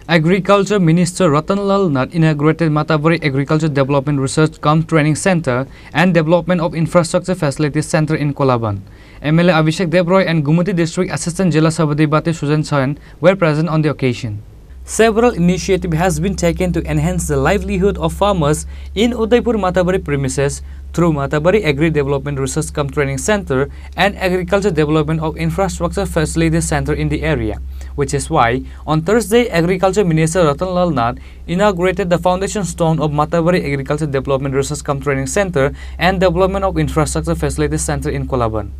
Agriculture Minister Ratanlal Nath inaugurated Matabari Agriculture Development Research Cum Training Center and Development of Infrastructure Facilities Center in Kolaban. MLA Abhishek Debroy and Gumuti District Assistant Jila Sabadibate Sujan Sayan were present on the occasion. Several initiatives has been taken to enhance the livelihood of farmers in Udaipur Matabari premises through Matabari Agri Development Research Cum Training Center and Agriculture Development of Infrastructure Facilities Center in the area, which is why on Thursday Agriculture Minister Ratanlal Nath inaugurated the foundation stone of Matabari Agriculture Development Research Cum Training Center and Development of Infrastructure Facilities Center in Kolaban.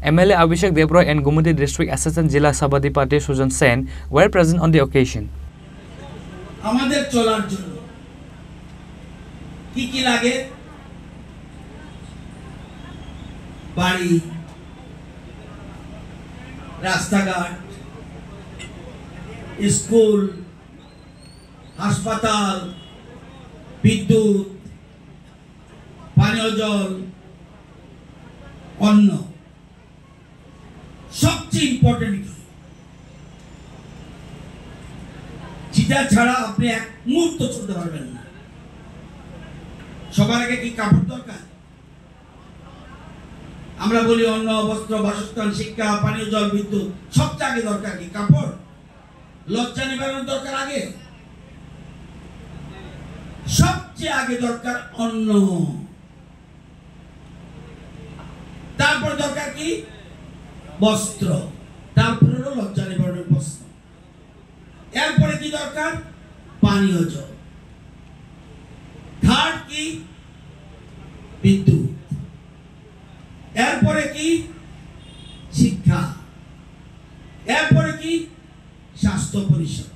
MLA Abhishek Debroy and Gumuti District Assistant Jila Sabadipate Sujan Sen were present on the occasion. আমাদের চলার জন্য কি কি লাগে বাড়ি রাস্তাঘাট school হাসপাতাল বিদ্যুৎ পানীয় জল অন্ন সবচেয়ে ইম্পর্টেন্ট যেটা ছাড়া আপনি এক মুহূর্ত চলতে পারবেন না সবার আগে কি কাপড় দরকার আমরা বলি অন্ন বস্ত্র বাসস্থান শিক্ষা পানীয় জল বিদ্যুৎ সবচেয়ে আগে দরকার কি কাপড় লজ্জা নিবারণ দরকার আগে সবচেয়ে আগে দরকার অন্ন তারপর দরকার কি বস্ত্র তারপর হলো লজ্জা নিবারণের বস্ত্র এরপরে কি দরকার পানীয় জল থার্ড কি বিদ্যুৎ এরপরে কি শিক্ষা এরপরে কি স্বাস্থ্য পরিষেবা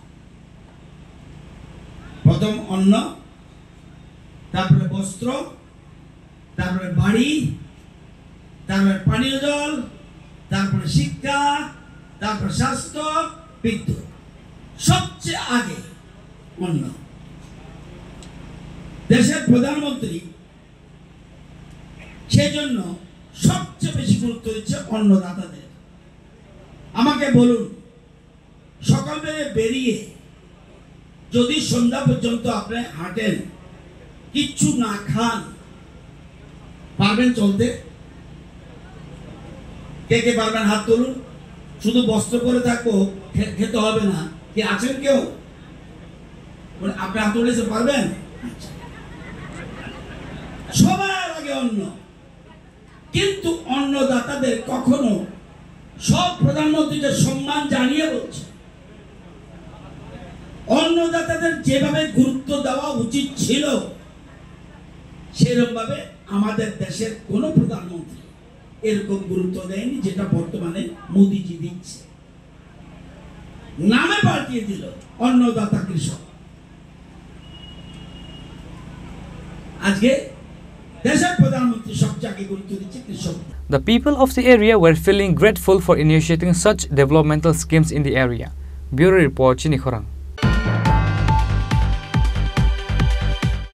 প্রথম অন্ন তারপরে বস্ত্র তারপরে বাড়ি তারপরে পানীয় জল তারপরে শিক্ষা তারপরে স্বাস্থ্য বিদ্যুৎ সবচেয়ে আগে অন্ন দেশের প্রধানমন্ত্রী সেজন্য সবচেয়ে বেশি গুরুত্ব দিচ্ছে অন্নদাতাদের আমাকে বলুন সকালবেলা বেরিয়ে যদি সন্ধ্যা পর্যন্ত আপনি হাঁটেন কিচ্ছু না খান পারবেন চলতে কে কে পারবেন হাত তুলুন শুধু বস্ত্র পরে থাকবো খেতে হবে না কি আছেন কেউ আপনি হাত তুলেছে পারবেন সবার আগে অন্ন কিন্তু অন্নদাতাদের কখনো সব প্রধানমন্ত্রীকে সম্মান জানিয়ে বলছে অন্নদাতাদের যেভাবে গুরুত্ব দেওয়া উচিত ছিল সেরকম ভাবে আমাদের দেশের কোন প্রধানমন্ত্রী এরকম গুরুত্ব দেয়নি যেটা বর্তমানে মোদিজি দিচ্ছে নামে পাল্টিয়ে দিল অন্নদাতা কৃষক আজকে দেশের প্রধানমন্ত্রী সবচেয়ে আগে গুরুত্ব দিচ্ছে কৃষক The people of the area were feeling grateful for initiating such developmental schemes in the area. Bureau Report, Chinikhorang.